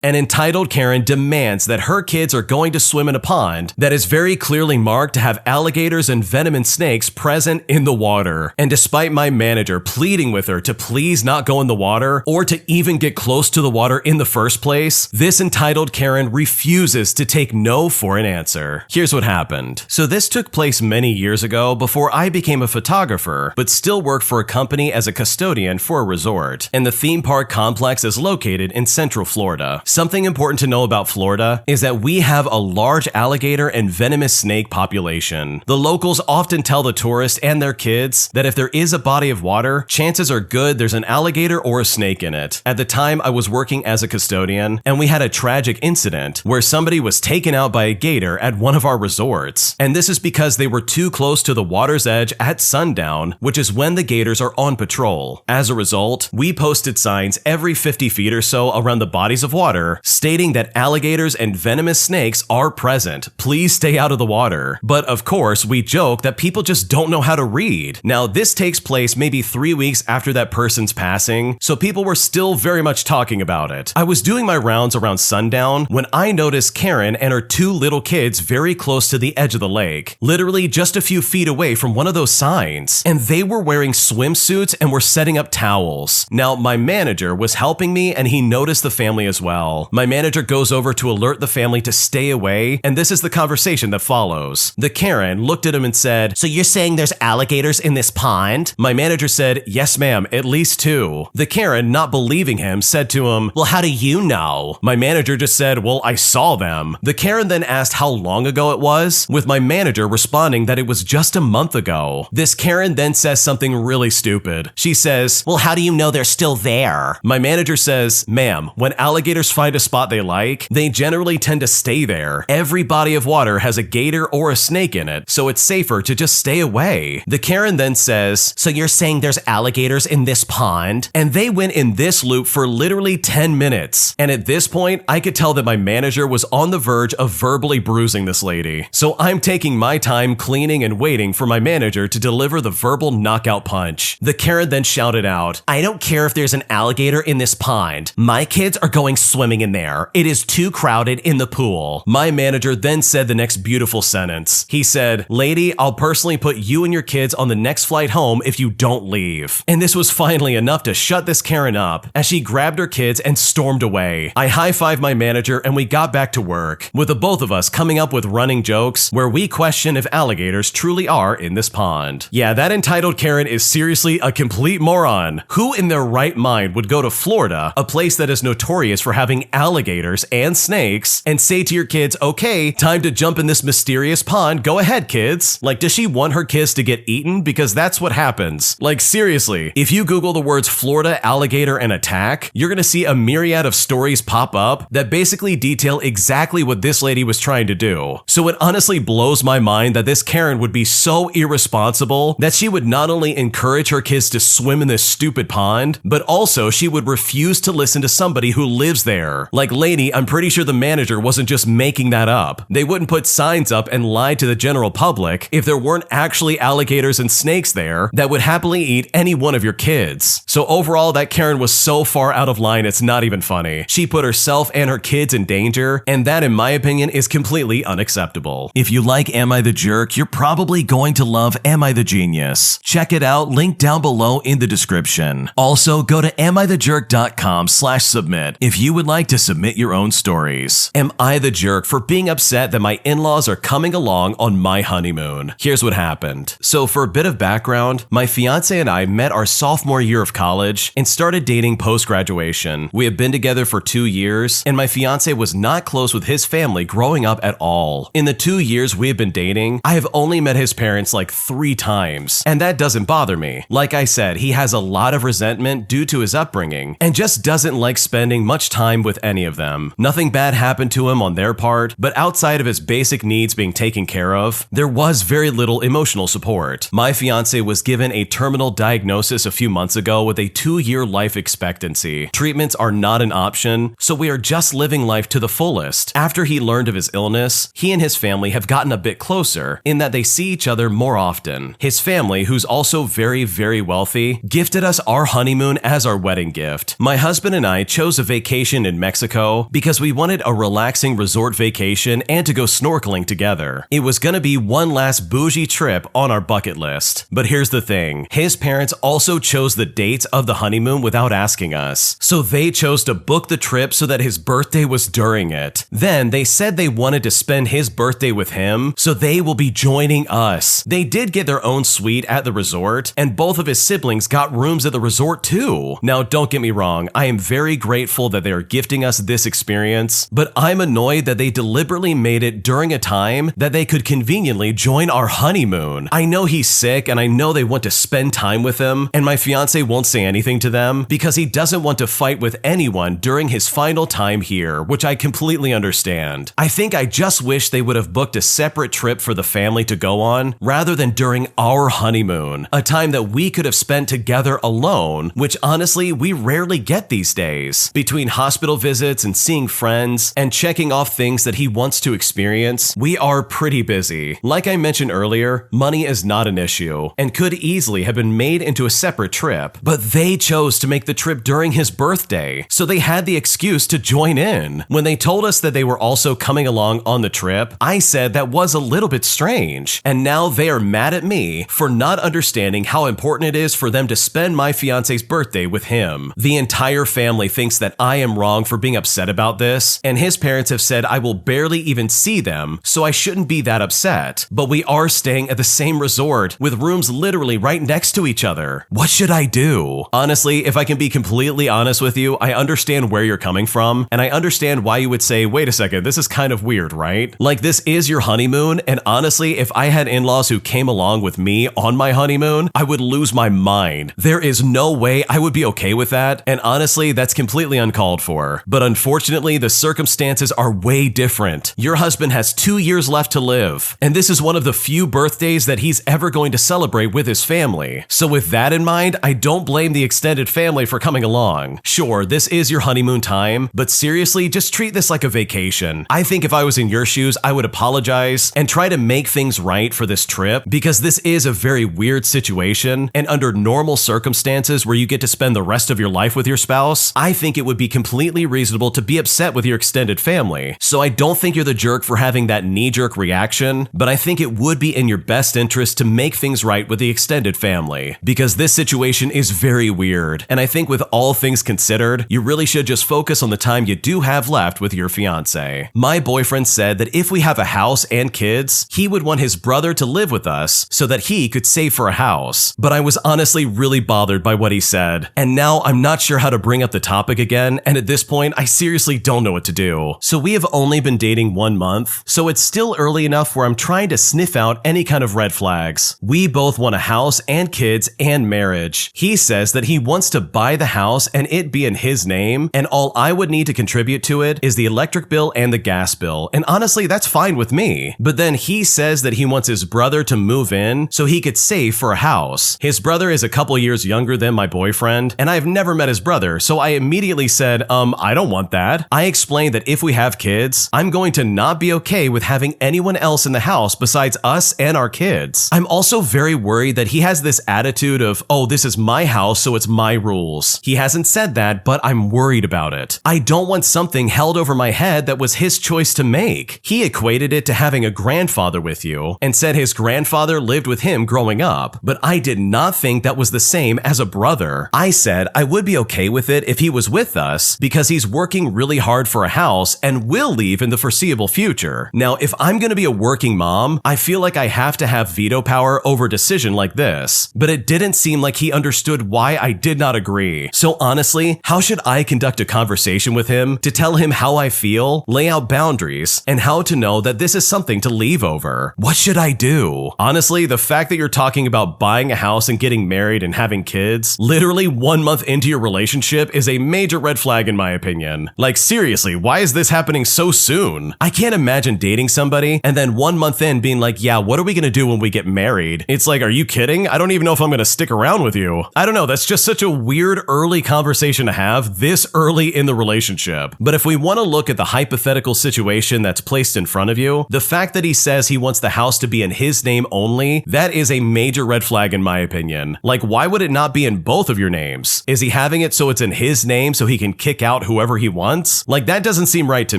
An entitled Karen demands that her kids are going to swim in a pond that is very clearly marked to have alligators and venomous snakes present in the water. And despite my manager pleading with her to please not go in the water or to even get close to the water in the first place, this entitled Karen refuses to take no for an answer. Here's what happened. So this took place many years ago before I became a photographer, but still worked for a company as a custodian for a resort. And the theme park complex is located in Central Florida. Something important to know about Florida is that we have a large alligator and venomous snake population. The locals often tell the tourists and their kids that if there is a body of water, chances are good there's an alligator or a snake in it. At the time, I was working as a custodian, and we had a tragic incident where somebody was taken out by a gator at one of our resorts. And this is because they were too close to the water's edge at sundown, which is when the gators are on patrol. As a result, we posted signs every 50 feet or so around the bodies of water stating that alligators and venomous snakes are present. Please stay out of the water. But of course, we joke that people just don't know how to read. Now, this takes place maybe 3 weeks after that person's passing, so people were still very much talking about it. I was doing my rounds around sundown when I noticed Karen and her 2 little kids very close to the edge of the lake, literally just a few feet away from one of those signs. And they were wearing swimsuits and were setting up towels. Now, my manager was helping me and he noticed the family as well. My manager goes over to alert the family to stay away, and this is the conversation that follows. The Karen looked at him and said, "So you're saying there's alligators in this pond?" My manager said, "Yes, ma'am, at least 2. The Karen, not believing him, said to him, "Well, how do you know?" My manager just said, "Well, I saw them." The Karen then asked how long ago it was, with my manager responding that it was just a month ago. This Karen then says something really stupid. She says, "Well, how do you know they're still there?" My manager says, "Ma'am, when alligators find a spot they like, they generally tend to stay there. Every body of water has a gator or a snake in it, so it's safer to just stay away." The Karen then says, "So you're saying there's alligators in this pond?" And they went in this loop for literally 10 minutes. And at this point, I could tell that my manager was on the verge of verbally bruising this lady. So I'm taking my time cleaning and waiting for my manager to deliver the verbal knockout punch. The Karen then shouted out, "I don't care if there's an alligator in this pond. My kids are going swimming in there. It is too crowded in the pool." My manager then said the next beautiful sentence. He said, "Lady, I'll personally put you and your kids on the next flight home if you don't leave." And this was finally enough to shut this Karen up as she grabbed her kids and stormed away. I high-fived my manager and we got back to work, with the both of us coming up with running jokes where we question if alligators truly are in this pond. Yeah, that entitled Karen is seriously a complete moron. Who in their right mind would go to Florida, a place that is notorious for having alligators and snakes, and say to your kids, "Okay, time to jump in this mysterious pond, go ahead kids"? Like, does she want her kids to get eaten? Because that's what happens. Like, seriously, if you Google the words Florida alligator and attack, you're gonna see a myriad of stories pop up that basically detail exactly what this lady was trying to do. So it honestly blows my mind that this Karen would be so irresponsible that she would not only encourage her kids to swim in this stupid pond, but also she would refuse to listen to somebody who lives there. Like, lady, I'm pretty sure the manager wasn't just making that up. They wouldn't put signs up and lie to the general public if there weren't actually alligators and snakes there that would happily eat any one of your kids. So overall, that Karen was so far out of line, it's not even funny. She put herself and her kids in danger, and that, in my opinion, is completely unacceptable. If you like Am I the Jerk, you're probably going to love Am I the Genius. Check it out, link down below in the description. Also, go to amithejerk.com/submit if you would like to submit your own stories. Am I the jerk for being upset that my in-laws are coming along on my honeymoon? Here's what happened. So for a bit of background, my fiance and I met our sophomore year of college and started dating post-graduation. We had been together for 2 years, and my fiance was not close with his family growing up at all. In the 2 years we had been dating, I have only met his parents like 3 times, and that doesn't bother me. Like I said, he has a lot of resentment due to his upbringing, and just doesn't like spending much time with any of them. Nothing bad happened to him on their part, but outside of his basic needs being taken care of, there was very little emotional support. My fiance was given a terminal diagnosis a few months ago with a 2-year life expectancy. Treatments are not an option, so we are just living life to the fullest. After he learned of his illness, he and his family have gotten a bit closer in that they see each other more often. His family, who's also very, very wealthy, gifted us our honeymoon as our wedding gift. My husband and I chose a vacation in Mexico because we wanted a relaxing resort vacation and to go snorkeling together. It was gonna be one last bougie trip on our bucket list. But here's the thing, his parents also chose the dates of the honeymoon without asking us. So they chose to book the trip so that his birthday was during it. Then they said they wanted to spend his birthday with him, so they will be joining us. They did get their own suite at the resort, and both of his siblings got rooms at the resort too. Now don't get me wrong, I am very grateful that they are gifting us this experience, but I'm annoyed that they deliberately made it during a time that they could conveniently join our honeymoon. I know he's sick and I know they want to spend time with him, and my fiance won't say anything to them because he doesn't want to fight with anyone during his final time here, which I completely understand. I think I just wish they would have booked a separate trip for the family to go on rather than during our honeymoon, a time that we could have spent together alone, which honestly we rarely get these days. Between hospital visits and seeing friends and checking off things that he wants to experience, we are pretty busy. Like I mentioned earlier, money is not an issue and could easily have been made into a separate trip, but they chose to make the trip during his birthday, so they had the excuse to join in. When they told us that they were also coming along on the trip, I said that was a little bit strange, and now they are mad at me for not understanding how important it is for them to spend my fiance's birthday with him. The entire family thinks that I am wrong for being upset about this, and his parents have said I will barely even see them, so I shouldn't be that upset. But we are staying at the same resort with rooms literally right next to each other. What should I do? Honestly, if I can be completely honest with you, I understand where you're coming from, and I understand why you would say, wait a second, this is kind of weird, right? Like, this is your honeymoon, and honestly, if I had in-laws who came along with me on my honeymoon, I would lose my mind. There is no way I would be okay with that, and honestly, that's completely uncalled for. But unfortunately, the circumstances are way different. Your husband has 2 years left to live, and this is one of the few birthdays that he's ever going to celebrate with his family. So with that in mind, I don't blame the extended family for coming along. Sure, this is your honeymoon time, but seriously, just treat this like a vacation. I think if I was in your shoes, I would apologize and try to make things right for this trip, because this is a very weird situation, and under normal circumstances where you get to spend the rest of your life with your spouse, I think it would be completely reasonable to be upset with your extended family. So I don't think you're the jerk for having that knee-jerk reaction, but I think it would be in your best interest to make things right with the extended family, because this situation is very weird, and I think with all things considered, you really should just focus on the time you do have left with your fiance. My boyfriend said that if we have a house and kids, he would want his brother to live with us so that he could save for a house. But I was honestly really bothered by what he said, and now I'm not sure how to bring up the topic again, and at this point, I seriously don't know what to do. So we have only been dating 1 month, so it's still early enough where I'm trying to sniff out any kind of red flags. We both want a house and kids and marriage. He says that he wants to buy the house and it be in his name, and all I would need to contribute to it is the electric bill and the gas bill, and honestly, that's fine with me. But then he says that he wants his brother to move in so he could save for a house. His brother is a couple years younger than my boyfriend, and I've never met his brother, so I immediately said, I don't want that. I explained that if we have kids, I'm going to not be okay with having anyone else in the house besides us and our kids. I'm also very worried that he has this attitude of, oh, this is my house, so it's my rules. He hasn't said that, but I'm worried about it. I don't want something held over my head that was his choice to make. He equated it to having a grandfather with you and said his grandfather lived with him growing up, but I did not think that was the same as a brother. I said I would be okay with it if he was with us because he's working really hard for a house and will leave in the foreseeable future. Now, if I'm going to be a working mom, I feel like I have to have veto power over a decision like this, but it didn't seem like he understood why I did not agree. So honestly, how should I conduct a conversation with him to tell him how I feel, lay out boundaries, and how to know that this is something to leave over? What should I do? Honestly, the fact that you're talking about buying a house and getting married and having kids literally 1 month into your relationship is a major red flag in my opinion. Like seriously, why is this happening so soon? I can't imagine dating somebody and then 1 month in being like, yeah, what are we gonna do when we get married? It's like, are you kidding? I don't even know if I'm gonna stick around with you. I don't know, that's just such a weird early conversation to have this early in the relationship. But if we want to look at the hypothetical situation that's placed in front of you, the fact that he says he wants the house to be in his name only, that is a major red flag in my opinion. Like, why would it not be in both of your names? Is he having it so it's in his name so he can kick out out whoever he wants? Like, that doesn't seem right to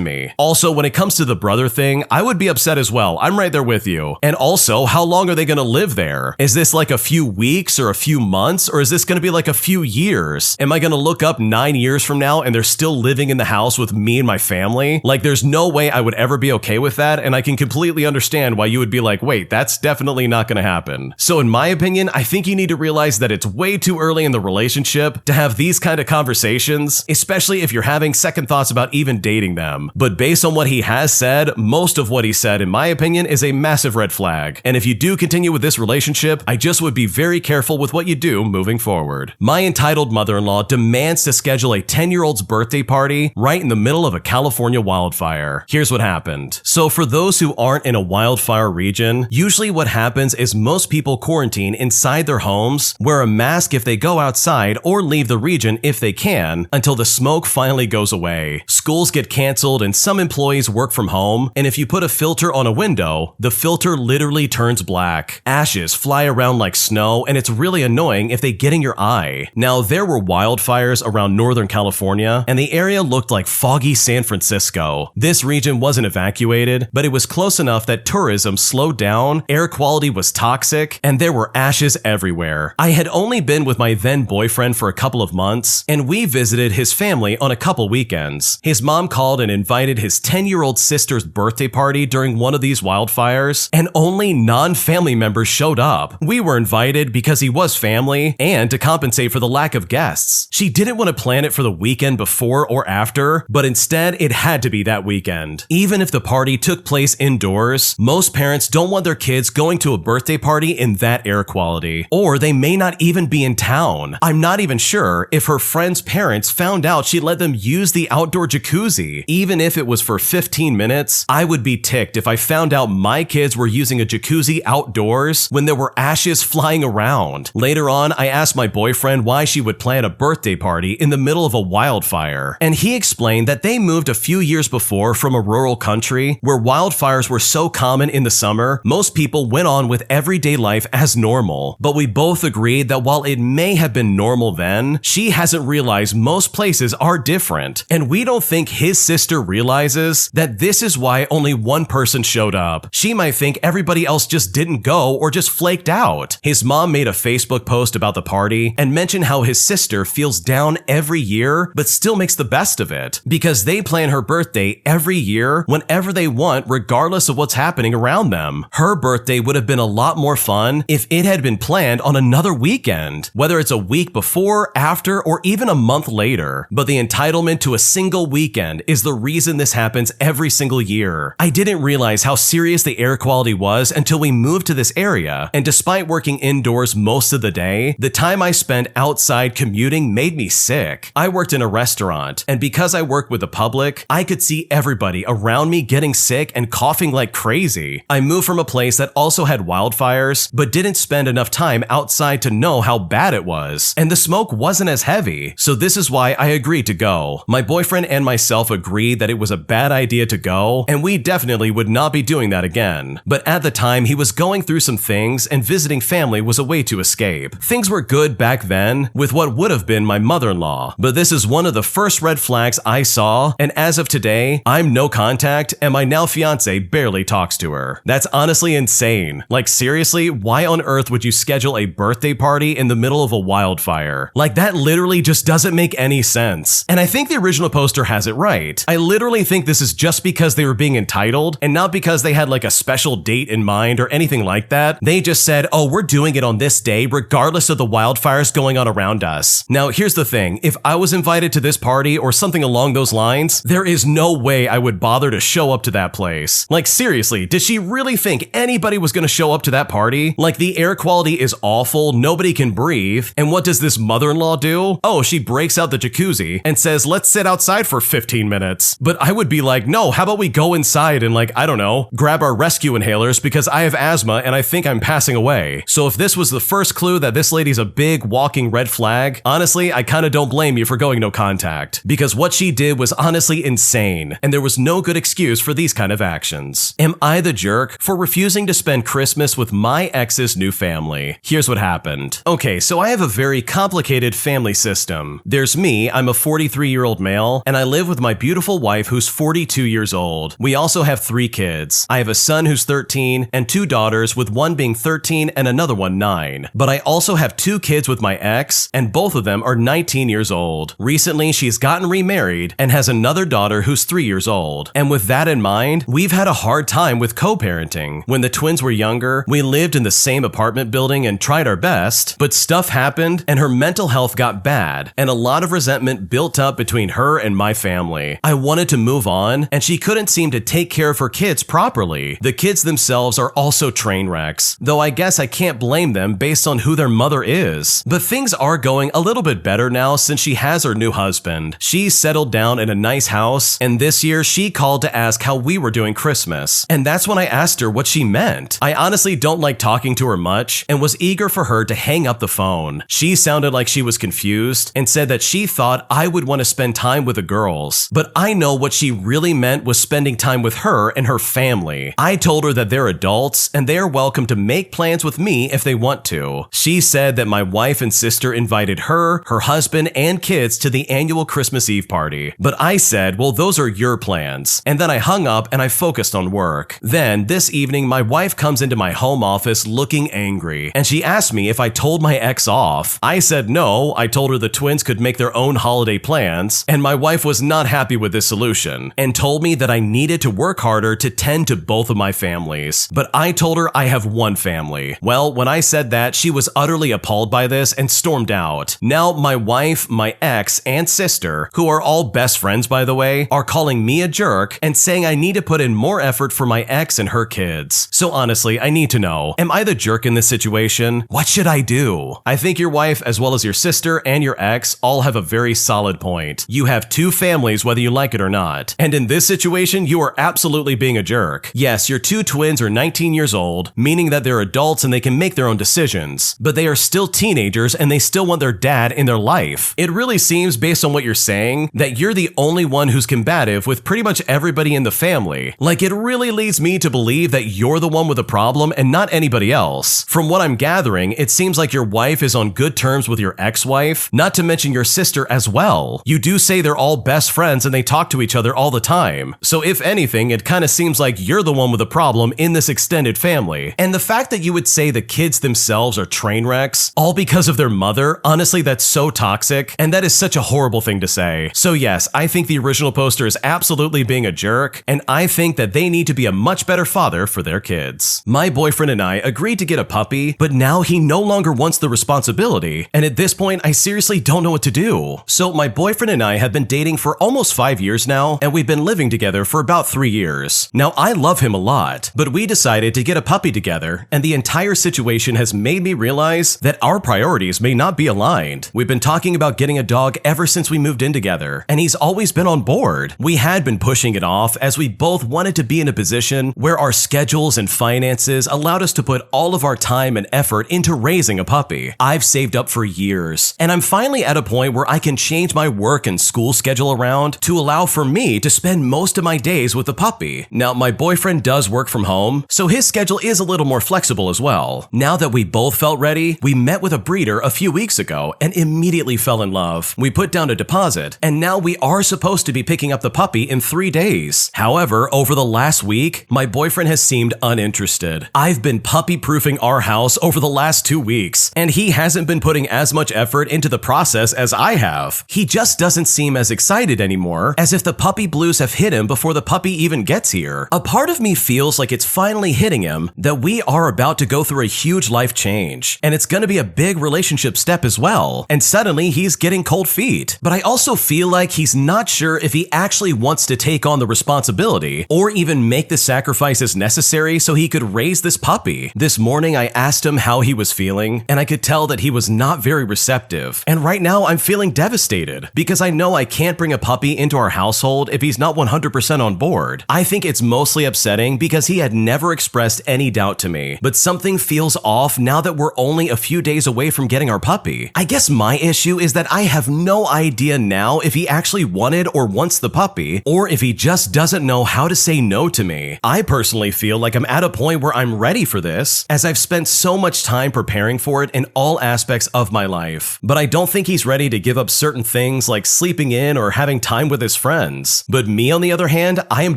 me. Also, when it comes to the brother thing, I would be upset as well. I'm right there with you. And also, how long are they gonna live there? Is this like a few weeks or a few months, or is this gonna be like a few years? Am I gonna look up 9 years from now and they're still living in the house with me and my family? Like, there's no way I would ever be okay with that, and I can completely understand why you would be like, wait, that's definitely not gonna happen. So in my opinion, I think you need to realize that it's way too early in the relationship to have these kind of conversations, especially if you're having second thoughts about even dating them. But based on what he has said, most of what he said, in my opinion, is a massive red flag. And if you do continue with this relationship, I just would be very careful with what you do moving forward. My entitled mother-in-law demands to schedule a 10-year-old's birthday party right in the middle of a California wildfire. Here's what happened. So for those who aren't in a wildfire region, usually what happens is most people quarantine inside their homes, wear a mask if they go outside, or leave the region if they can, until the smoke finally goes away. Schools get canceled and some employees work from home, and if you put a filter on a window, the filter literally turns black. Ashes fly around like snow, and it's really annoying if they get in your eye. Now, there were wildfires around Northern California, and the area looked like foggy San Francisco. This region wasn't evacuated, but it was close enough that tourism slowed down, air quality was toxic, and there were ashes everywhere. I had only been with my then boyfriend for a couple of months, and we visited his family on a couple weekends. His mom called and invited his 10-year-old sister's birthday party during one of these wildfires, and only non-family members showed up. We were invited because he was family, and to compensate for the lack of guests. She didn't want to plan it for the weekend before or after, but instead it had to be that weekend. Even if the party took place indoors, most parents don't want their kids going to a birthday party in that air quality, or they may not even be in town. I'm not even sure if her friend's parents found out she let them use the outdoor jacuzzi. Even if it was for 15 minutes, I would be ticked if I found out my kids were using a jacuzzi outdoors when there were ashes flying around. Later on, I asked my boyfriend why she would plan a birthday party in the middle of a wildfire, and he explained that they moved a few years before from a rural country where wildfires were so common in the summer, most people went on with everyday life as normal. But we both agreed that while it may have been normal then, she hasn't realized most places are different, and we don't think his sister realizes that this is why only one person showed up. She might think everybody else just didn't go or just flaked out. His mom made a Facebook post about the party and mentioned how his sister feels down every year but still makes the best of it because they plan her birthday every year whenever they want, regardless of what's happening around them. Her birthday would have been a lot more fun if it had been planned on another weekend, whether it's a week before, after, or even a month later. But the entitlement to a single weekend is the reason this happens every single year. I didn't realize how serious the air quality was until we moved to this area, and despite working indoors most of the day, the time I spent outside commuting made me sick. I worked in a restaurant, and because I worked with the public, I could see everybody around me getting sick and coughing like crazy. I moved from a place that also had wildfires, but didn't spend enough time outside to know how bad it was, and the smoke wasn't as heavy, so this is why I agreed to go. My boyfriend and myself agreed that it was a bad idea to go, and we definitely would not be doing that again. But at the time, he was going through some things, and visiting family was a way to escape. Things were good back then with what would have been my mother-in-law, but this is one of the first red flags I saw, and as of today, I'm no contact, and my now fiance barely talks to her. That's honestly insane. Like, seriously, why on earth would you schedule a birthday party in the middle of a wildfire? Like, that literally just doesn't make any sense. And I think the original poster has it right. I literally think this is just because they were being entitled, and not because they had like a special date in mind or anything like that. They just said, oh, we're doing it on this day regardless of the wildfires going on around us. Now, here's the thing. If I was invited to this party or something along those lines, there is no way I would bother to show up to that place. Like, seriously, did she really think anybody was going to show up to that party? Like, the air quality is awful, nobody can breathe, and what does this mother-in-law do? Oh, she breaks out the jacuzzi and says, let's sit outside for 15 minutes. But I would be like, no, how about we go inside and, like, I don't know, grab our rescue inhalers because I have asthma and I think I'm passing away. So if this was the first clue that this lady's a big walking red flag, honestly, I kind of don't blame you for going no contact, because what she did was honestly insane, and there was no good excuse for these kind of actions. Am I the jerk for refusing to spend Christmas with my ex's new family? Here's what happened. Okay, so I have a very complicated family system. There's me, I'm a 33-year-old male, and I live with my beautiful wife who's 42 years old. We also have 3 kids. I have a son who's 13 and 2 daughters, with one being 13 and another one 9. But I also have 2 kids with my ex, and both of them are 19 years old. Recently, she's gotten remarried and has another daughter who's 3 years old. And with that in mind, we've had a hard time with co-parenting. When the twins were younger, we lived in the same apartment building and tried our best, but stuff happened and her mental health got bad, and a lot of resentment built up between her and my family. I wanted to move on, and she couldn't seem to take care of her kids properly. The kids themselves are also train wrecks, though I guess I can't blame them based on who their mother is. But things are going a little bit better now since she has her new husband. She's settled down in a nice house, and this year she called to ask how we were doing Christmas. And that's when I asked her what she meant. I honestly don't like talking to her much and was eager for her to hang up the phone. She sounded like she was confused and said that she thought I would want to spend time with the girls, but I know what she really meant was spending time with her and her family. I told her that they're adults and they are welcome to make plans with me if they want to. She said that my wife and sister invited her, her husband, and kids to the annual Christmas Eve party. But I said, well, those are your plans. And then I hung up and I focused on work. Then, this evening, my wife comes into my home office looking angry, and she asked me if I told my ex off. I said no. I told her the twins could make their own holiday plans, and my wife was not happy with this solution and told me that I needed to work harder to tend to both of my families. But I told her I have one family. Well, when I said that, she was utterly appalled by this and stormed out. Now, my wife, my ex, and sister, who are all best friends by the way, are calling me a jerk and saying I need to put in more effort for my ex and her kids. So honestly, I need to know, am I the jerk in this situation? What should I do? I think your wife, as well as your sister and your ex, all have a very solid point. You have 2 families whether you like it or not. And in this situation, you are absolutely being a jerk. Yes, your 2 twins are 19 years old, meaning that they're adults and they can make their own decisions, but they are still teenagers and they still want their dad in their life. It really seems, based on what you're saying, that you're the only one who's combative with pretty much everybody in the family. Like, it really leads me to believe that you're the one with a problem and not anybody else. From what I'm gathering, it seems like your wife is on good terms with your ex-wife, not to mention your sister as well. You do say they're all best friends and they talk to each other all the time. So if anything, it kind of seems like you're the one with a problem in this extended family. And the fact that you would say the kids themselves are train wrecks, all because of their mother, honestly, that's so toxic, and that is such a horrible thing to say. So yes, I think the original poster is absolutely being a jerk, and I think that they need to be a much better father for their kids. My boyfriend and I agreed to get a puppy, but now he no longer wants the responsibility, and at this point, I seriously don't know what to do. So my boyfriend and I have been dating for almost 5 years now, and we've been living together for about 3 years. Now, I love him a lot, but we decided to get a puppy together, and the entire situation has made me realize that our priorities may not be aligned. We've been talking about getting a dog ever since we moved in together, and he's always been on board. We had been pushing it off as we both wanted to be in a position where our schedules and finances allowed us to put all of our time and effort into raising a puppy. I've saved up for years, and I'm finally at a point where I can change my work and school schedule around to allow for me to spend most of my days with the puppy. Now, my boyfriend does work from home, so his schedule is a little more flexible as well. Now that we both felt ready, we met with a breeder a few weeks ago and immediately fell in love. We put down a deposit, and now we are supposed to be picking up the puppy in 3 days. However, over the last week, my boyfriend has seemed uninterested. I've been puppy-proofing our house over the last 2 weeks, and he hasn't been putting as much effort into the process as I have. He just doesn't seem as excited anymore, as if the puppy blues have hit him before the puppy even gets here. A part of me feels like it's finally hitting him that we are about to go through a huge life change, and it's gonna be a big relationship step as well, and suddenly he's getting cold feet. But I also feel like he's not sure if he actually wants to take on the responsibility or even make the sacrifices necessary so he could raise this puppy. This morning I asked him how he was feeling, and I could tell that he was not very receptive. And right now I'm feeling devastated because I know I can't bring a puppy into our household if he's not 100% on board. I think it's mostly upsetting because he had never expressed any doubt to me, but something feels off now that we're only a few days away from getting our puppy. I guess my issue is that I have no idea now if he actually wanted or wants the puppy, or if he just doesn't know how to say no to me. I personally feel like I'm at a point where I'm ready for this, as I've spent so much time preparing for it in all aspects of my life. But I don't think he's ready to give up certain things things like sleeping in or having time with his friends. But me, on the other hand, I am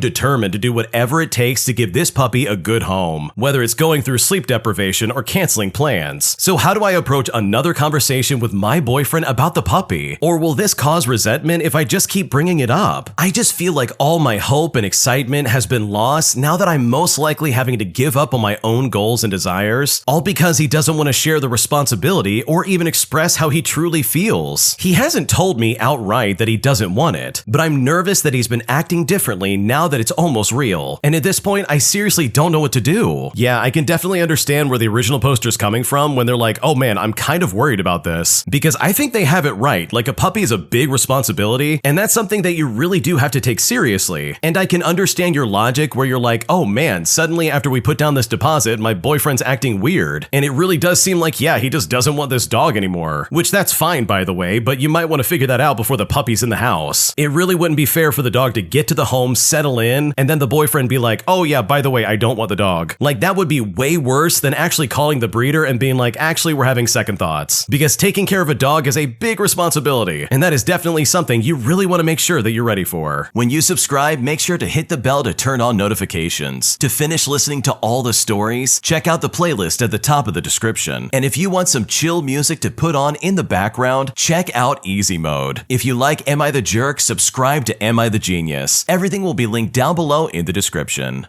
determined to do whatever it takes to give this puppy a good home, whether it's going through sleep deprivation or canceling plans. So how do I approach another conversation with my boyfriend about the puppy? Or will this cause resentment if I just keep bringing it up? I just feel like all my hope and excitement has been lost now that I'm most likely having to give up on my own goals and desires, all because he doesn't want to share the responsibility or even express how he truly feels. He hasn't told me outright that he doesn't want it, but I'm nervous that he's been acting differently now that it's almost real. And at this point, I seriously don't know what to do. Yeah, I can definitely understand where the original poster's coming from when they're like, oh man, I'm kind of worried about this, because I think they have it right. Like, a puppy is a big responsibility, and that's something that you really do have to take seriously. And I can understand your logic where you're like, oh man, suddenly after we put down this deposit, my boyfriend's acting weird. And it really does seem like, yeah, he just doesn't want this dog anymore. Which that's fine, by the way, but you might want to figure that out before the puppy's in the house. It really wouldn't be fair for the dog to get to the home, settle in, and then the boyfriend be like, oh yeah, by the way, I don't want the dog. Like, that would be way worse than actually calling the breeder and being like, actually, we're having second thoughts. Because taking care of a dog is a big responsibility, and that is definitely something you really want to make sure that you're ready for. When you subscribe, make sure to hit the bell to turn on notifications. To finish listening to all the stories, check out the playlist at the top of the description. And if you want some chill music to put on in the background, check out easymode. If you like Am I the Jerk, subscribe to Am I the Genius. Everything will be linked down below in the description.